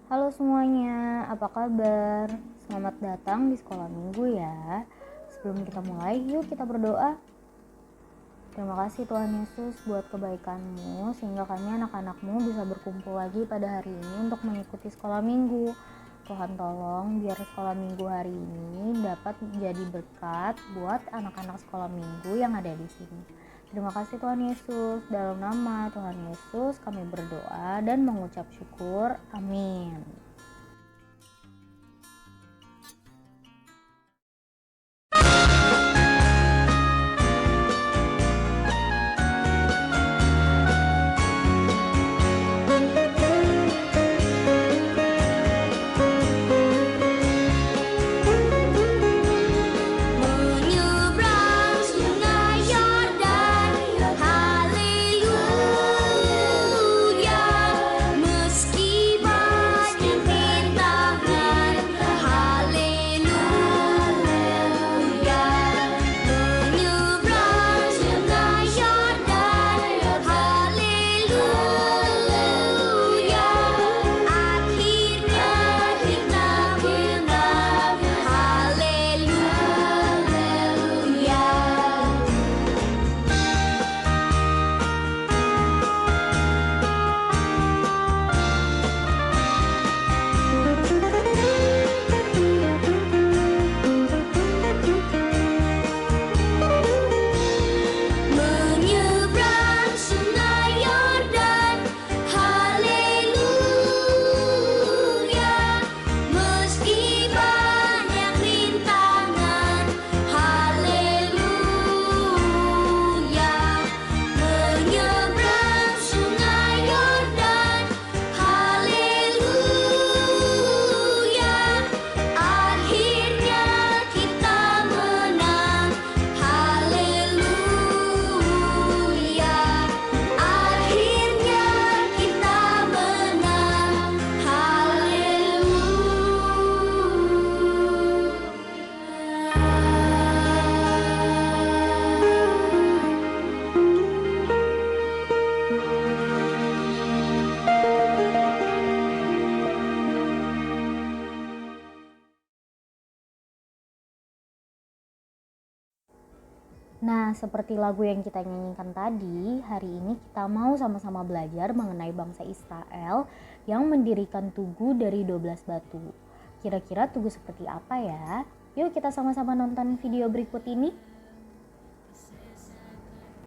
Halo semuanya, apa kabar? Selamat datang di sekolah minggu ya. Sebelum kita mulai, yuk kita berdoa. Terima kasih Tuhan Yesus buat kebaikan-Mu, sehingga kami anak-anak-Mu bisa berkumpul lagi pada hari ini untuk mengikuti sekolah minggu. Tuhan tolong biar sekolah minggu hari ini dapat menjadi berkat buat anak-anak sekolah minggu yang ada di sini. Terima kasih Tuhan Yesus. Dalam nama Tuhan Yesus kami berdoa dan mengucap syukur. Amin. Menyeberang sungai Yordan, haleluya. Meski banyak rintangan, haleluya. Menyeberang sungai Yordan, haleluya. Akhirnya kita menang, haleluya. Menyeberang sungai Yordan, haleluya. Meski banyak rintangan, haleluya. Menyeberang sungai Yordan, haleluya. Akhirnya kita menang, haleluya. Akhirnya kita menang, Nah, seperti lagu yang kita nyanyikan tadi, hari ini kita mau sama-sama belajar mengenai bangsa Israel yang mendirikan tugu dari 12 batu. Kira-kira tugu seperti apa ya? Yuk kita sama-sama nonton video berikut ini.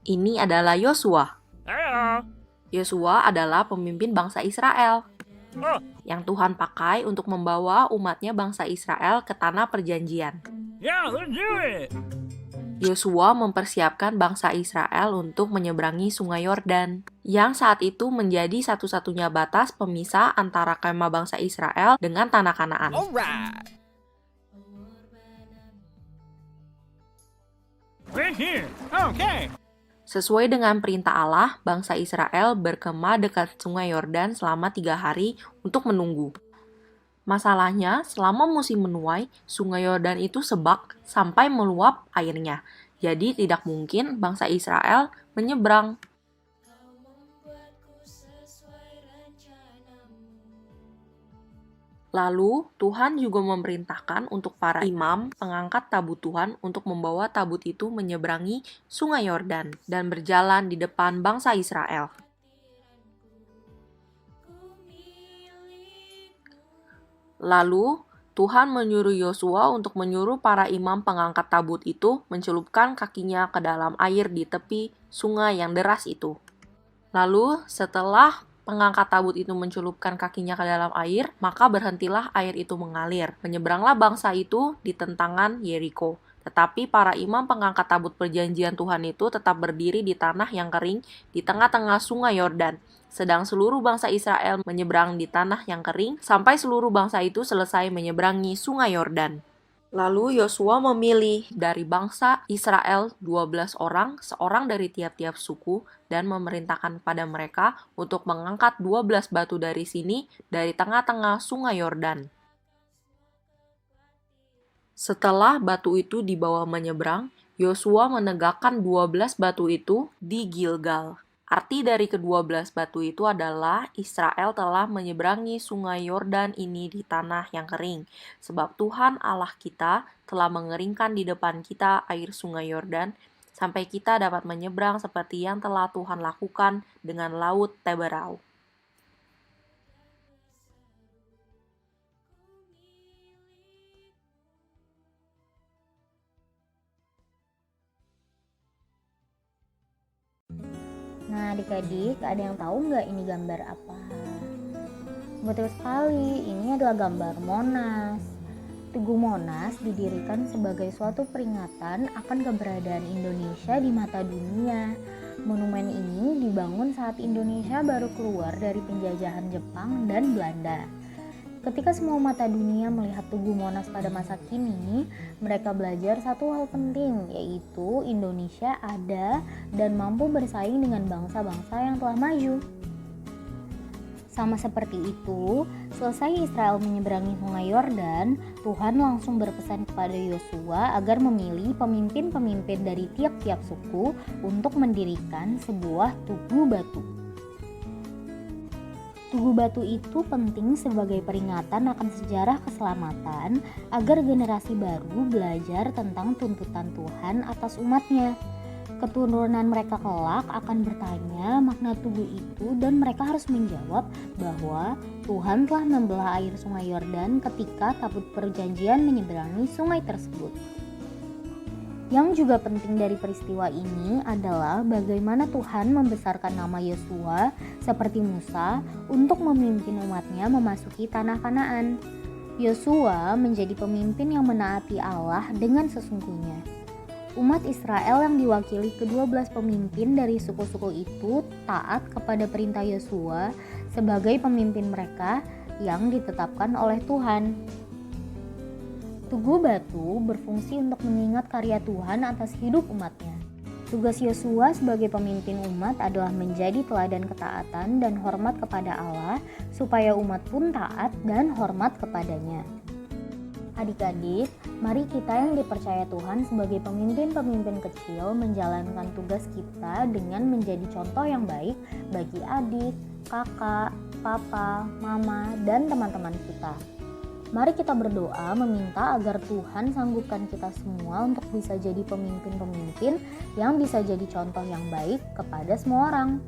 Ini adalah Yosua. Halo. Yosua adalah pemimpin bangsa Israel Oh, yang Tuhan pakai untuk membawa umatnya bangsa Israel ke tanah perjanjian. yeah, let's do it. Yosua mempersiapkan bangsa Israel untuk menyeberangi sungai Yordan, yang saat itu menjadi satu-satunya batas pemisah antara kemah bangsa Israel dengan tanah Kanaan. Alright. Right here. Okay. Sesuai dengan perintah Allah, bangsa Israel berkemah dekat sungai Yordan selama 3 hari untuk menunggu. Masalahnya, selama musim menuai, sungai Yordan itu sebak sampai meluap airnya. Jadi tidak mungkin bangsa Israel menyeberang. Lalu, Tuhan juga memerintahkan untuk para imam pengangkat tabut Tuhan untuk membawa tabut itu menyeberangi sungai Yordan dan berjalan di depan bangsa Israel. Lalu, Tuhan menyuruh Yosua untuk menyuruh para imam pengangkat tabut itu mencelupkan kakinya ke dalam air di tepi sungai yang deras itu. Lalu, setelah pengangkat tabut itu mencelupkan kakinya ke dalam air, maka berhentilah air itu mengalir. Menyeberanglah bangsa itu di tentangan Yeriko. Tetapi para imam pengangkat tabut perjanjian Tuhan itu tetap berdiri di tanah yang kering di tengah-tengah sungai Yordan. Sedang seluruh bangsa Israel menyeberang di tanah yang kering sampai seluruh bangsa itu selesai menyeberangi sungai Yordan. Lalu Yosua memilih dari bangsa Israel 12 orang, seorang dari tiap-tiap suku, dan memerintahkan pada mereka untuk mengangkat 12 batu dari sini, dari tengah-tengah sungai Yordan. Setelah batu itu dibawa menyeberang, Yosua menegakkan 12 batu itu di Gilgal. Arti dari kedua belas batu itu adalah Israel telah menyeberangi sungai Yordan ini di tanah yang kering. Sebab Tuhan Allah kita telah mengeringkan di depan kita air sungai Yordan, sampai kita dapat menyeberang seperti yang telah Tuhan lakukan dengan laut Teberau. Nah, adik-adik, ada yang tahu nggak ini gambar apa? Betul sekali, ini adalah gambar Monas. Tugu Monas didirikan sebagai suatu peringatan akan keberadaan Indonesia di mata dunia. Monumen ini dibangun saat Indonesia baru keluar dari penjajahan Jepang dan Belanda. Ketika semua mata dunia melihat Tugu Monas pada masa kini, mereka belajar satu hal penting, yaitu Indonesia ada dan mampu bersaing dengan bangsa-bangsa yang telah maju. Sama seperti itu, selesai Israel menyeberangi sungai Yordan, Tuhan langsung berpesan kepada Yosua agar memilih pemimpin-pemimpin dari tiap-tiap suku untuk mendirikan sebuah tugu batu. Tugu batu itu penting sebagai peringatan akan sejarah keselamatan agar generasi baru belajar tentang tuntutan Tuhan atas umatnya. Keturunan mereka kelak akan bertanya makna tugu itu dan mereka harus menjawab bahwa Tuhan telah membelah air sungai Yordan ketika tabut perjanjian menyeberangi sungai tersebut. Yang juga penting dari peristiwa ini adalah bagaimana Tuhan membesarkan nama Yosua seperti Musa untuk memimpin umatnya memasuki tanah Kanaan. Yosua menjadi pemimpin yang menaati Allah dengan sesungguhnya. Umat Israel yang diwakili ke-12 pemimpin dari suku-suku itu taat kepada perintah Yosua sebagai pemimpin mereka yang ditetapkan oleh Tuhan. Tugu batu berfungsi untuk mengingat karya Tuhan atas hidup umatnya. Tugas Yosua sebagai pemimpin umat adalah menjadi teladan ketaatan dan hormat kepada Allah supaya umat pun taat dan hormat kepadanya. Adik-adik, mari kita yang dipercaya Tuhan sebagai pemimpin-pemimpin kecil menjalankan tugas kita dengan menjadi contoh yang baik bagi adik, kakak, papa, mama, dan teman-teman kita. Mari kita berdoa meminta agar Tuhan sanggupkan kita semua untuk bisa jadi pemimpin-pemimpin yang bisa jadi contoh yang baik kepada semua orang.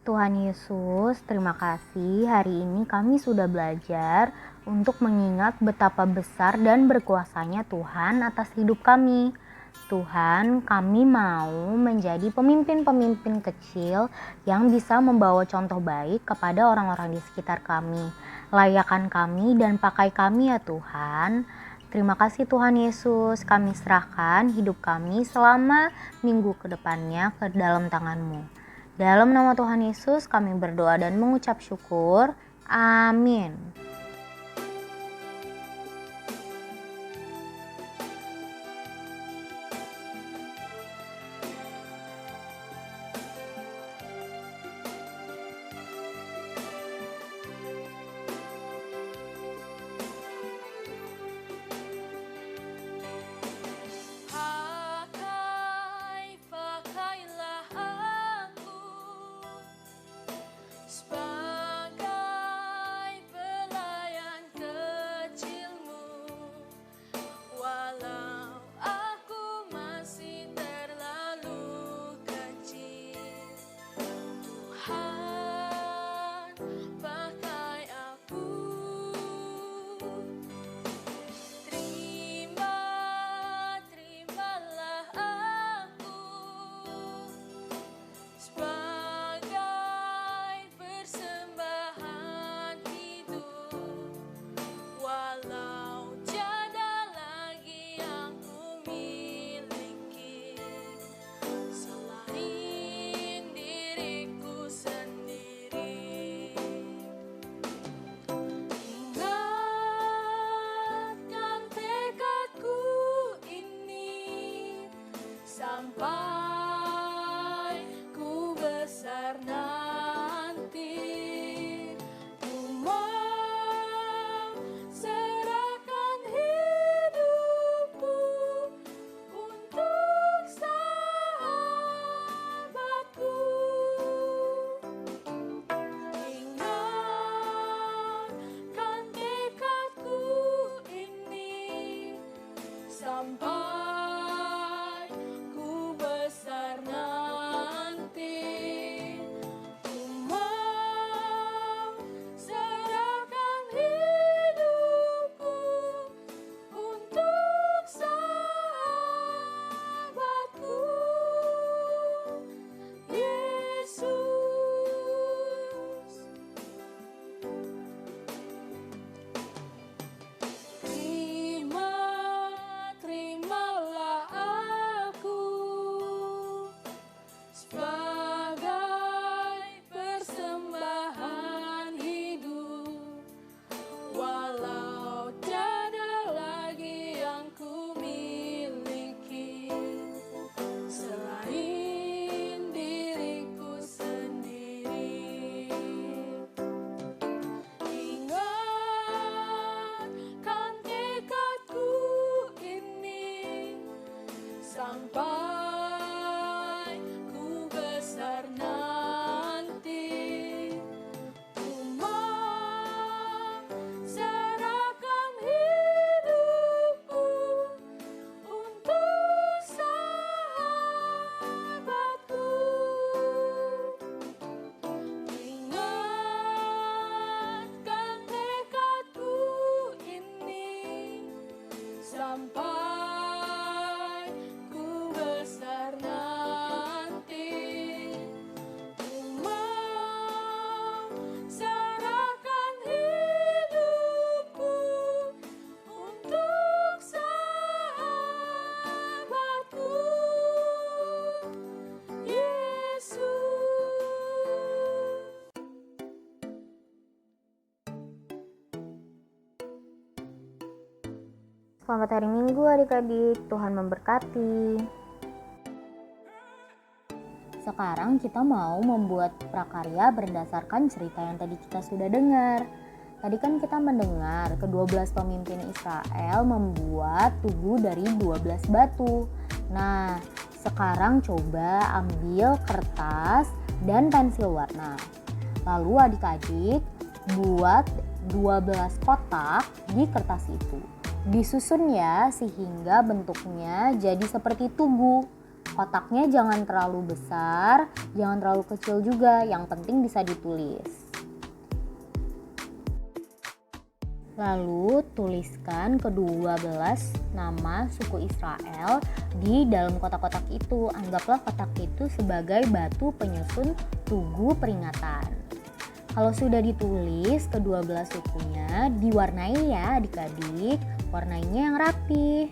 Tuhan Yesus, terima kasih hari ini kami sudah belajar untuk mengingat betapa besar dan berkuasanya Tuhan atas hidup kami. Tuhan, kami mau menjadi pemimpin-pemimpin kecil yang bisa membawa contoh baik kepada orang-orang di sekitar kami. Layakan kami dan pakai kami ya Tuhan. Terima kasih Tuhan Yesus, kami serahkan hidup kami selama minggu ke depannya ke dalam tangan-Mu. Dalam nama Tuhan Yesus kami berdoa dan mengucap syukur. Amin. Pakailah aku sebagai pelayan. Selamat hari Minggu adik-adik, Tuhan memberkati. Sekarang kita mau membuat prakarya berdasarkan cerita yang tadi kita sudah dengar. Tadi kan kita mendengar ke-12 pemimpin Israel membuat tugu dari 12 batu. Nah, sekarang coba ambil kertas dan pensil warna. Lalu adik-adik buat 12 kotak di kertas itu. Disusun ya sehingga bentuknya jadi seperti tugu. Kotaknya jangan terlalu besar, jangan terlalu kecil juga, yang penting bisa ditulis. Lalu tuliskan ke-12 nama suku Israel di dalam kotak-kotak itu. Anggaplah kotak itu sebagai batu penyusun tugu peringatan. Kalau sudah ditulis ke-12 sukunya, diwarnai ya adik-adik, warnainya yang rapih.